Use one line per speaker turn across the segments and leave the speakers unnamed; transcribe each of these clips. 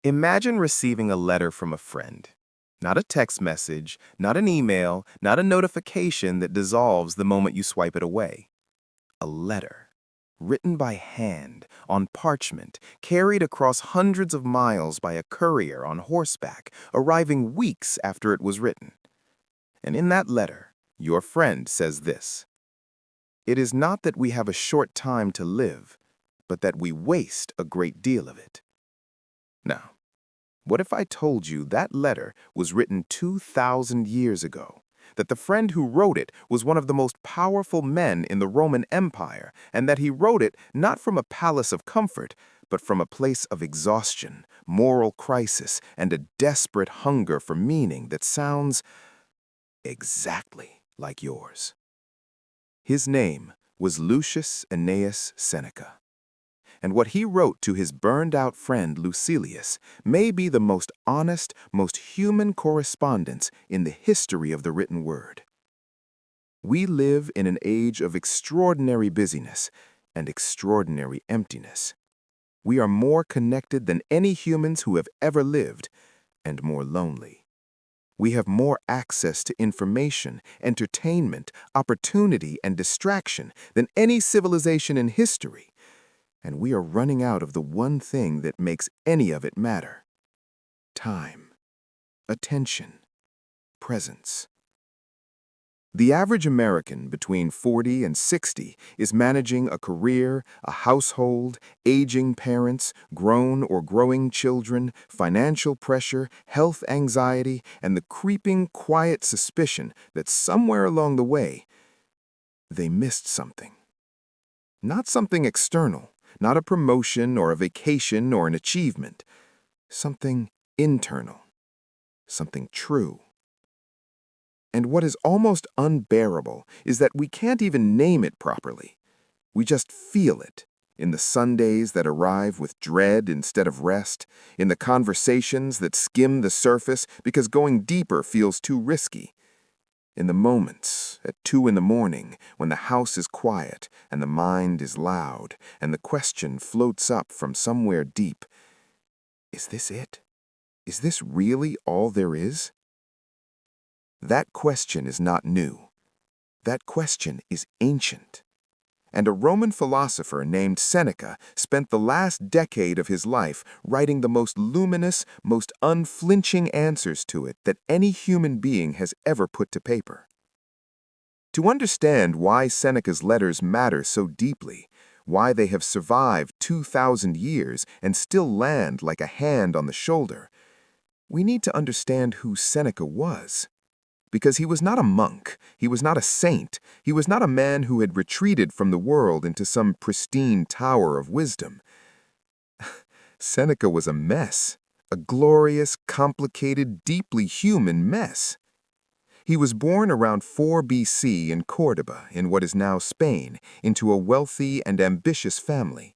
Imagine receiving a letter from a friend. Not a text message, not an email, not a notification that dissolves the moment you swipe it away. A letter, written by hand, on parchment, carried across hundreds of miles by a courier on horseback, arriving weeks after it was written. And in that letter, your friend says this: "It is not that we have a short time to live, but that we waste a great deal of it." Now, what if I told you that letter was written 2,000 years ago? That the friend who wrote it was one of the most powerful men in the Roman Empire, and that he wrote it not from a palace of comfort, but from a place of exhaustion, moral crisis, and a desperate hunger for meaning that sounds exactly like yours? His name was Lucius Annaeus Seneca. And what he wrote to his burned-out friend Lucilius may be the most honest, most human correspondence in the history of the written word. We live in an age of extraordinary busyness and extraordinary emptiness. We are more connected than any humans who have ever lived, and more lonely. We have more access to information, entertainment, opportunity, and distraction than any civilization in history. And we are running out of the one thing that makes any of it matter: time, attention, presence. The average American between 40 and 60 is managing a career, a household, aging parents, grown or growing children, financial pressure, health anxiety, and the creeping, quiet suspicion that somewhere along the way, they missed something. Not something external, not a promotion or a vacation or an achievement. Something internal, something true. And what is almost unbearable is that we can't even name it properly. We just feel it in the Sundays that arrive with dread instead of rest, in the conversations that skim the surface because going deeper feels too risky, in the moments at 2 in the morning when the house is quiet and the mind is loud and the question floats up from somewhere deep: is this it? Is this really all there is? That question is not new. That question is ancient. And a Roman philosopher named Seneca spent the last decade of his life writing the most luminous, most unflinching answers to it that any human being has ever put to paper. To understand why Seneca's letters matter so deeply, why they have survived 2,000 years and still land like a hand on the shoulder, we need to understand who Seneca was. Because he was not a monk, he was not a saint, he was not a man who had retreated from the world into some pristine tower of wisdom. Seneca was a mess, a glorious, complicated, deeply human mess. He was born around 4 BC in Cordoba, in what is now Spain, into a wealthy and ambitious family.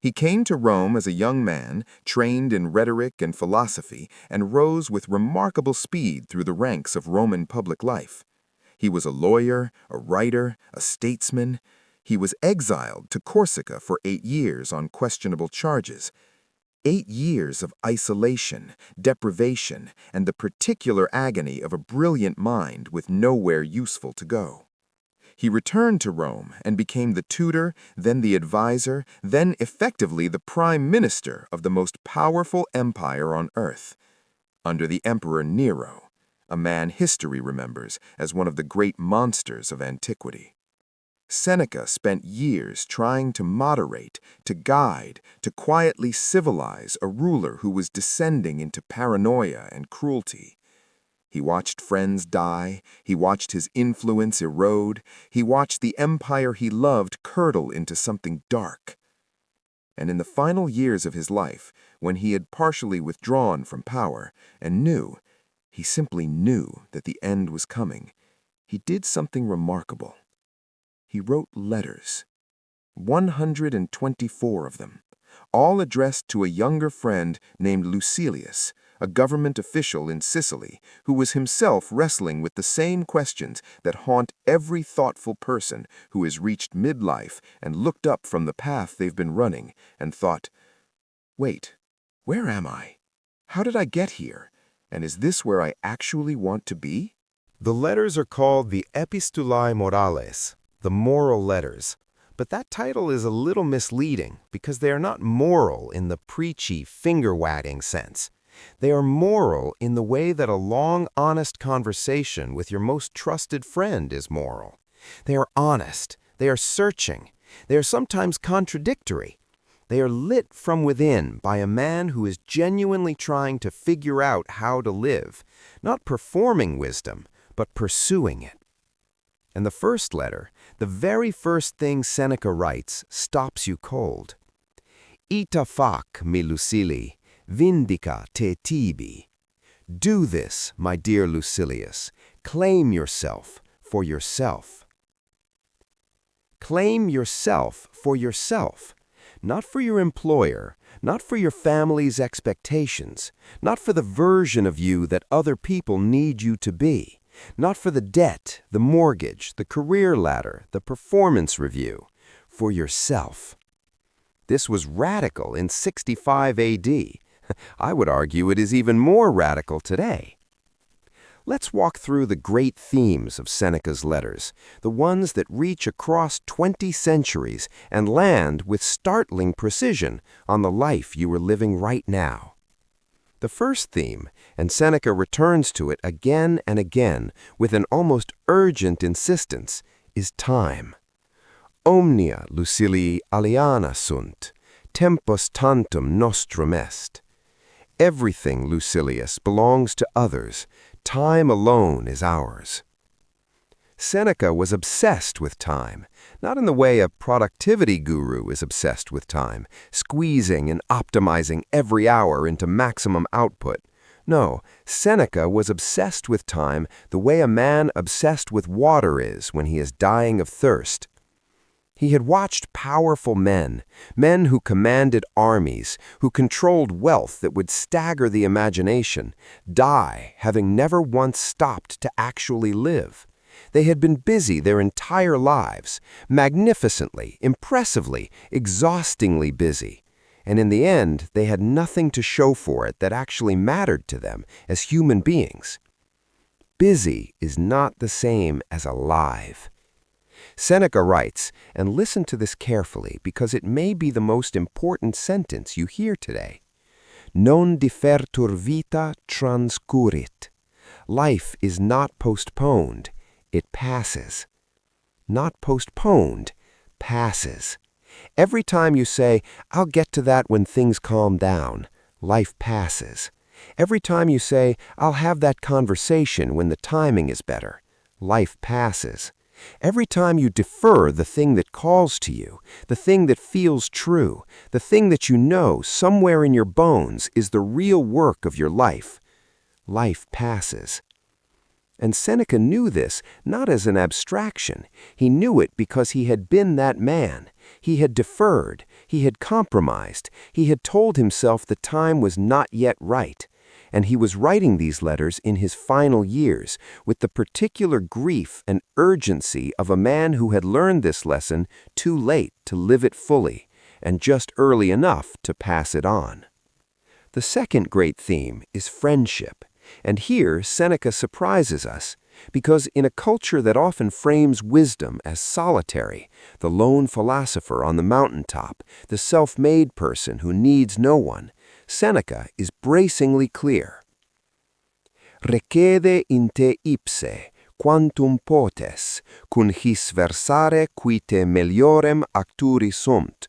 He came to Rome as a young man, trained in rhetoric and philosophy, and rose with remarkable speed through the ranks of Roman public life. He was a lawyer, a writer, a statesman. He was exiled to Corsica for 8 years on questionable charges. 8 years of isolation, deprivation, and the particular agony of a brilliant mind with nowhere useful to go. He returned to Rome and became the tutor, then the advisor, then effectively the prime minister of the most powerful empire on earth, under the Emperor Nero, a man history remembers as one of the great monsters of antiquity. Seneca spent years trying to moderate, to guide, to quietly civilize a ruler who was descending into paranoia and cruelty. He watched friends die, he watched his influence erode, he watched the empire he loved curdle into something dark. And in the final years of his life, when he had partially withdrawn from power and he simply knew that the end was coming, he did something remarkable. He wrote letters, 124 of them, all addressed to a younger friend named Lucilius, a government official in Sicily who was himself wrestling with the same questions that haunt every thoughtful person who has reached midlife and looked up from the path they've been running and thought, "Wait, where am I?
How did I get here? And is this where I actually want to be? The letters are called the Epistulae Morales, the moral letters. But that title is a little misleading because they are not moral in the preachy, finger-wagging sense. They are moral in the way that a long, honest conversation with your most trusted friend is moral. They are honest. They are searching. They are sometimes contradictory. They are lit from within by a man who is genuinely trying to figure out how to live, not performing wisdom, but pursuing it. And the first letter, the very first thing Seneca writes, stops you cold. Ita fac, mi Lucili, vindica te tibi. Do this, my dear Lucilius. Claim yourself for yourself. Claim yourself for yourself. Not for your employer, not for your family's expectations, not for the version of you that other people need you to be, not for the debt, the mortgage, the career ladder, the performance review, for yourself. This was radical in 65 AD. I would argue it is even more radical today. Let's walk through the great themes of Seneca's letters, the ones that reach across 20 centuries and land with startling precision on the life you are living right now. The first theme, and Seneca returns to it again and again with an almost urgent insistence, is time. Omnia Lucilii aliena sunt, tempus tantum nostrum est. Everything, Lucilius, belongs to others. Time alone is ours. Seneca was obsessed with time, not in the way a productivity guru is obsessed with time, squeezing and optimizing every hour into maximum output. No, Seneca was obsessed with time the way a man obsessed with water is when he is dying of thirst. He had watched powerful men, men who commanded armies, who controlled wealth that would stagger the imagination, die having never once stopped to actually live. They had been busy their entire lives, magnificently, impressively, exhaustingly busy. And in the end, they had nothing to show for it that actually mattered to them as human beings. Busy is not the same as alive. Seneca writes, and listen to this carefully because it may be the most important sentence you hear today. Non differtur vita transcurrit. Life is not postponed, it passes. Not postponed, passes. Every time you say, I'll get to that when things calm down, life passes. Every time you say, I'll have that conversation when the timing is better, life passes. Every time you defer the thing that calls to you, the thing that feels true, the thing that you know somewhere in your bones is the real work of your life, life passes. And Seneca knew this not as an abstraction. He knew it because he had been that man. He had deferred. He had compromised. He had told himself the time was not yet right. And he was writing these letters in his final years with the particular grief and urgency of a man who had learned this lesson too late to live it fully and just early enough to pass it on. The second great theme is friendship. And here Seneca surprises us, because in a culture that often frames wisdom as solitary, the lone philosopher on the mountaintop, the self-made person who needs no one, Seneca is bracingly clear. Recede in te ipse, quantum potes, cun his versare qui te meliorem acturi sunt.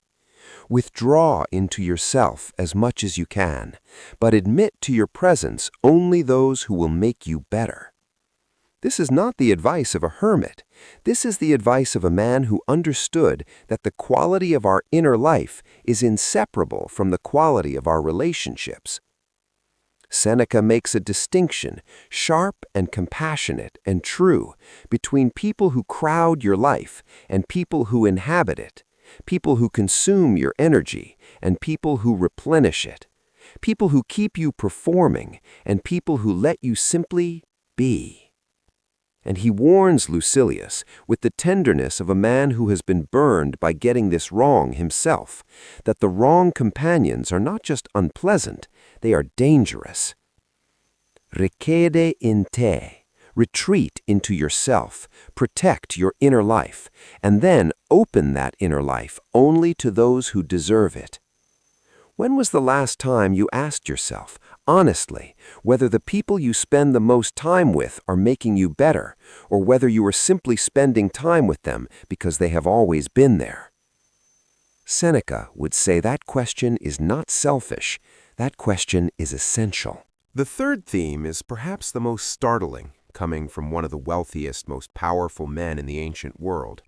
Withdraw into yourself as much as you can, but admit to your presence only those who will make you better. This is not the advice of a hermit. This is the advice of a man who understood that the quality of our inner life is inseparable from the quality of our relationships. Seneca makes a distinction, sharp and compassionate and true, between people who crowd your life and people who inhabit it. People who consume your energy and people who replenish it. People who keep you performing and people who let you simply be. And he warns Lucilius with the tenderness of a man who has been burned by getting this wrong himself, that the wrong companions are not just unpleasant, they are dangerous. Recede in te, retreat into yourself, protect your inner life, and then open that inner life only to those who deserve it. When was the last time you asked yourself, honestly, whether the people you spend the most time with are making you better, or whether you are simply spending time with them because they have always been there? Seneca would say that question is not selfish, that question is essential.
The third theme is perhaps the most startling, coming from one of the wealthiest, most powerful men in the ancient world.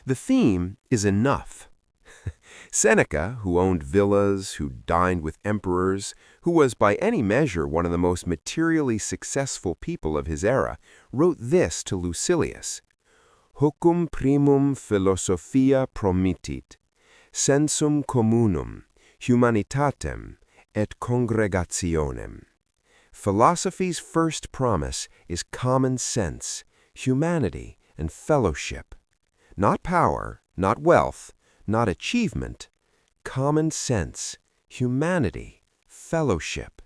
The theme is enough. Seneca, who owned villas, who dined with emperors, who was by any measure one of the most materially successful people of his era, wrote this to Lucilius: Hucum primum philosophia promittit, sensum communum, humanitatem, et congregationem. Philosophy's first promise is common sense, humanity, and fellowship. Not power, not wealth, not achievement, common sense, humanity, fellowship.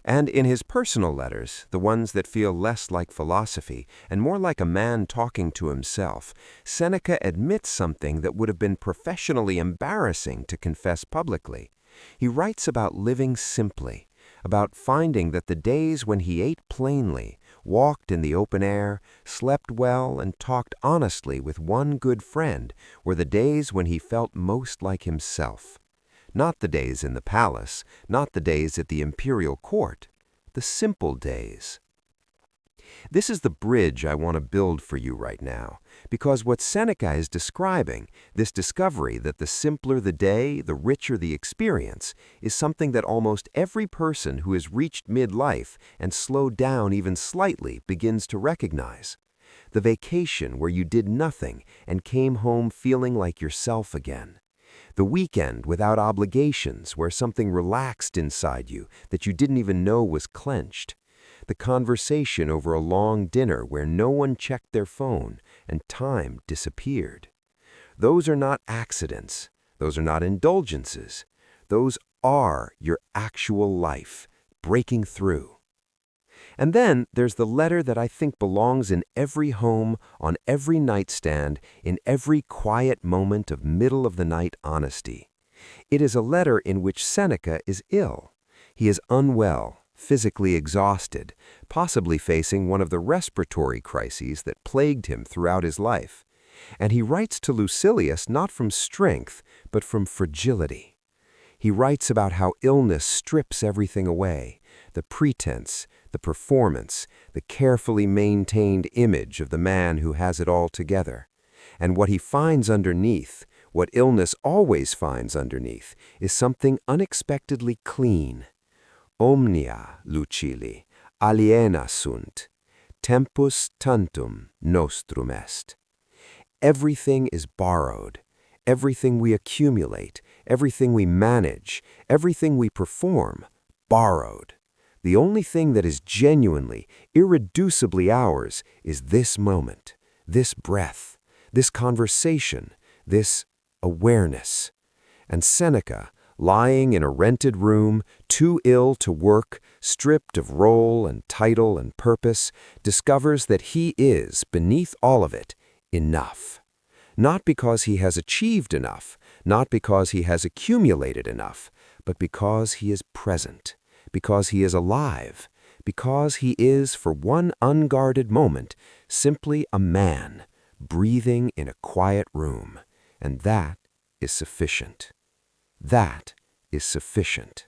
And in his personal letters, the ones that feel less like philosophy and more like a man talking to himself, Seneca admits something that would have been professionally embarrassing to confess publicly. He writes about living simply, about finding that the days when he ate plainly, walked in the open air, slept well, and talked honestly with one good friend were the days when he felt most like himself. Not the days in the palace, not the days at the imperial court, the simple days. This is the bridge I want to build for you right now, because what Seneca is describing, this discovery that the simpler the day, the richer the experience, is something that almost every person who has reached midlife and slowed down even slightly begins to recognize. The vacation where you did nothing and came home feeling like yourself again. The weekend without obligations where something relaxed inside you that you didn't even know was clenched. The conversation over a long dinner where no one checked their phone and time disappeared. Those are not accidents. Those are not indulgences. Those are your actual life, breaking through. And then there's the letter that I think belongs in every home, on every nightstand, in every quiet moment of middle-of-the-night honesty. It is a letter in which Seneca is ill. He is unwell, physically exhausted, possibly facing one of the respiratory crises that plagued him throughout his life. And he writes to Lucilius not from strength, but from fragility. He writes about how illness strips everything away, the pretense, the performance, the carefully maintained image of the man who has it all together. And what he finds underneath, what illness always finds underneath, is something unexpectedly clean. Omnia, Lucili, aliena sunt, tempus tantum nostrum est. Everything is borrowed. Everything we accumulate, everything we manage, everything we perform, borrowed. The only thing that is genuinely, irreducibly ours is this moment, this breath, this conversation, this awareness. And Seneca, lying in a rented room, too ill to work, stripped of role and title and purpose, discovers that he is, beneath all of it, enough. Not because he has achieved enough, not because he has accumulated enough, but because he is present, because he is alive, because he is, for one unguarded moment, simply a man, breathing in a quiet room. And that is sufficient. That is sufficient.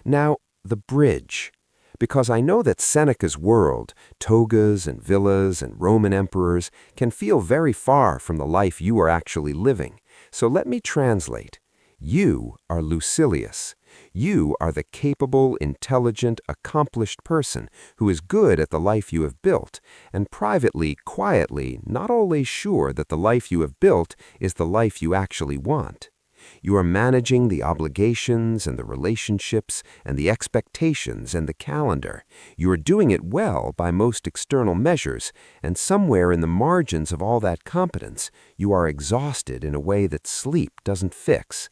Now, the bridge. Because I know that Seneca's world, togas and villas and Roman emperors, can feel very far from the life you are actually living. So let me translate. You are Lucilius. You are the capable, intelligent, accomplished person who is good at the life you have built, and privately, quietly, not always sure that the life you have built is the life you actually want.
You are managing the obligations and the relationships and the expectations and the calendar. You are doing it well by most external measures, and somewhere in the margins of all that competence, you are exhausted in a way that sleep doesn't fix.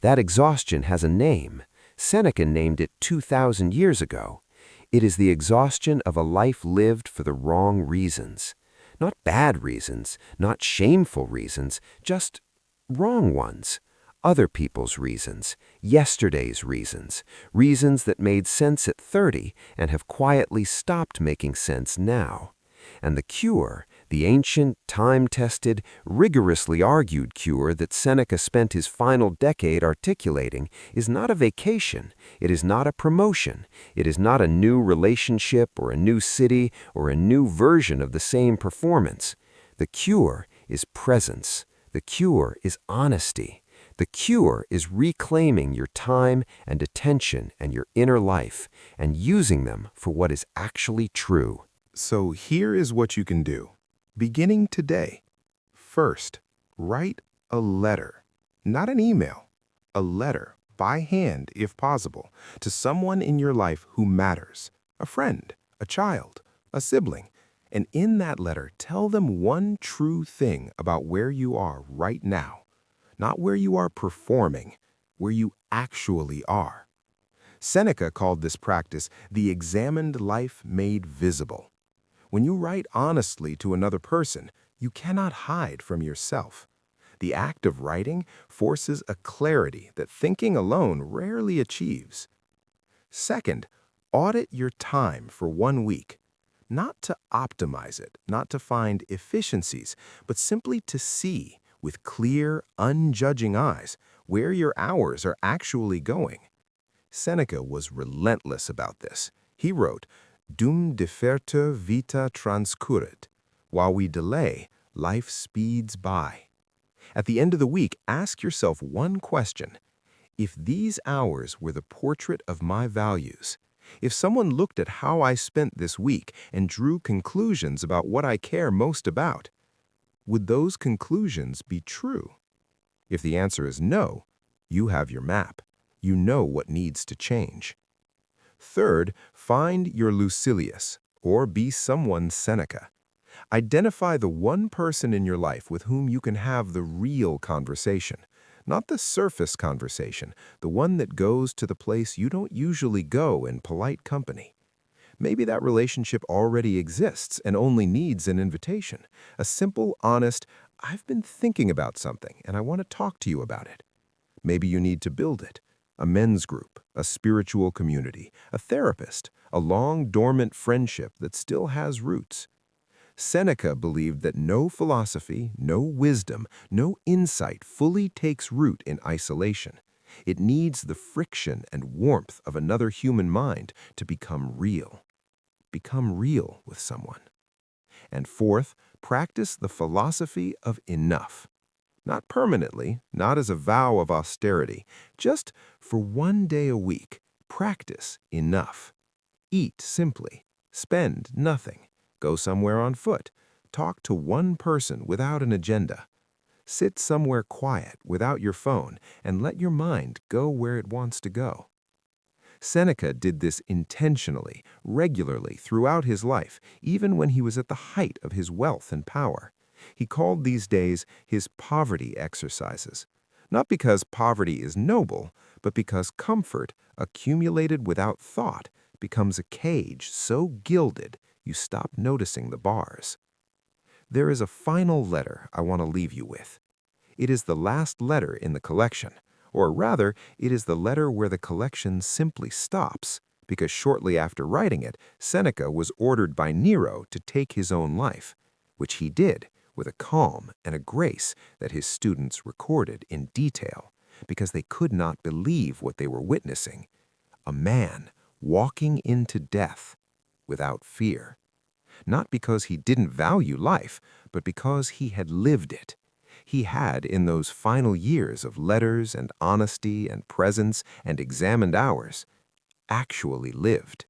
That exhaustion has a name. Seneca named it 2,000 years ago. It is the exhaustion of a life lived for the wrong reasons. Not bad reasons, not shameful reasons, just wrong ones. Other people's reasons, yesterday's reasons, reasons that made sense at 30 and have quietly stopped making sense now. And the cure, the ancient, time-tested, rigorously argued cure that Seneca spent his final decade articulating, is not a vacation, it is not a promotion, it is not a new relationship or a new city or a new version of the same performance. The cure is presence. The cure is honesty. The cure is reclaiming your time and attention and your inner life and using them for what is actually true.
So here is what you can do. Beginning today. First, write a letter. Not an email. A letter, by hand if possible, to someone in your life who matters. A friend, a child, a sibling. And in that letter, tell them one true thing about where you are right now. Not where you are performing, where you actually are. Seneca called this practice the examined life made visible. When you write honestly to another person, you cannot hide from yourself. The act of writing forces a clarity that thinking alone rarely achieves. Second, audit your time for 1 week. Not to optimize it, not to find efficiencies, but simply to see, with clear, unjudging eyes, where your hours are actually going. Seneca was relentless about this. He wrote, Dum defertur vita transcurrit. While we delay, life speeds by. At the end of the week, ask yourself one question. If these hours were the portrait of my values, if someone looked at how I spent this week and drew conclusions about what I care most about, would those conclusions be true? If the answer is no, you have your map. You know what needs to change. Third, find your Lucilius, or be someone's Seneca. Identify the one person in your life with whom you can have the real conversation, not the surface conversation, the one that goes to the place you don't usually go in polite company. Maybe that relationship already exists and only needs an invitation, a simple, honest, I've been thinking about something and I want to talk to you about it. Maybe you need to build it. A men's group, a spiritual community, a therapist, a long dormant friendship that still has roots. Seneca believed that no philosophy, no wisdom, no insight fully takes root in isolation. It needs the friction and warmth of another human mind to become real. Become real with someone. And fourth, practice the philosophy of enough. Not permanently, not as a vow of austerity, just for 1 day a week, practice enough. Eat simply, spend nothing, go somewhere on foot, talk to one person without an agenda. Sit somewhere quiet without your phone and let your mind go where it wants to go. Seneca did this intentionally, regularly throughout his life, even when he was at the height of his wealth and power. He called these days his poverty exercises, not because poverty is noble, but because comfort, accumulated without thought, becomes a cage so gilded you stop noticing the bars. There is a final letter I want to leave you with. It is the last letter in the collection, or rather, it is the letter where the collection simply stops, because shortly after writing it, Seneca was ordered by Nero to take his own life, which he did, with a calm and a grace that his students recorded in detail, because they could not believe what they were witnessing. A man walking into death without fear. Not because he didn't value life, but because he had lived it. He had, in those final years of letters and honesty and presence and examined hours, actually lived.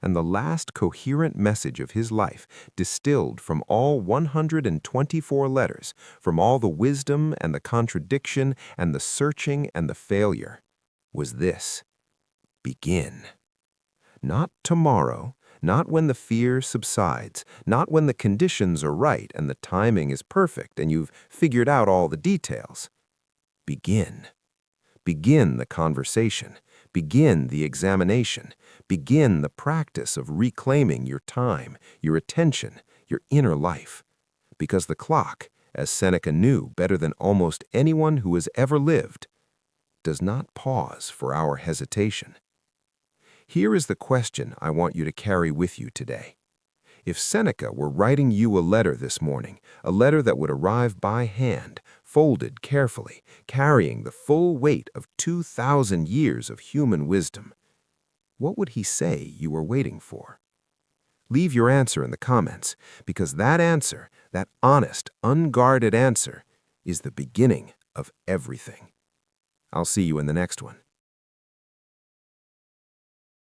and the last coherent message of his life, distilled from all 124 letters, from all the wisdom and the contradiction and the searching and the failure, was this: begin. Not tomorrow, not when the fear subsides, not when the conditions are right and the timing is perfect and you've figured out all the details. Begin. Begin the conversation. Begin the examination. Begin the practice of reclaiming your time, your attention, your inner life. Because the clock, as Seneca knew better than almost anyone who has ever lived, does not pause for our hesitation. Here is the question I want you to carry with you today. If Seneca were writing you a letter this morning, a letter that would arrive by hand, folded carefully, carrying the full weight of 2,000 years of human wisdom, what would he say you were waiting for? Leave your answer in the comments, because that answer, that honest, unguarded answer, is the beginning of everything. I'll see you in the next one.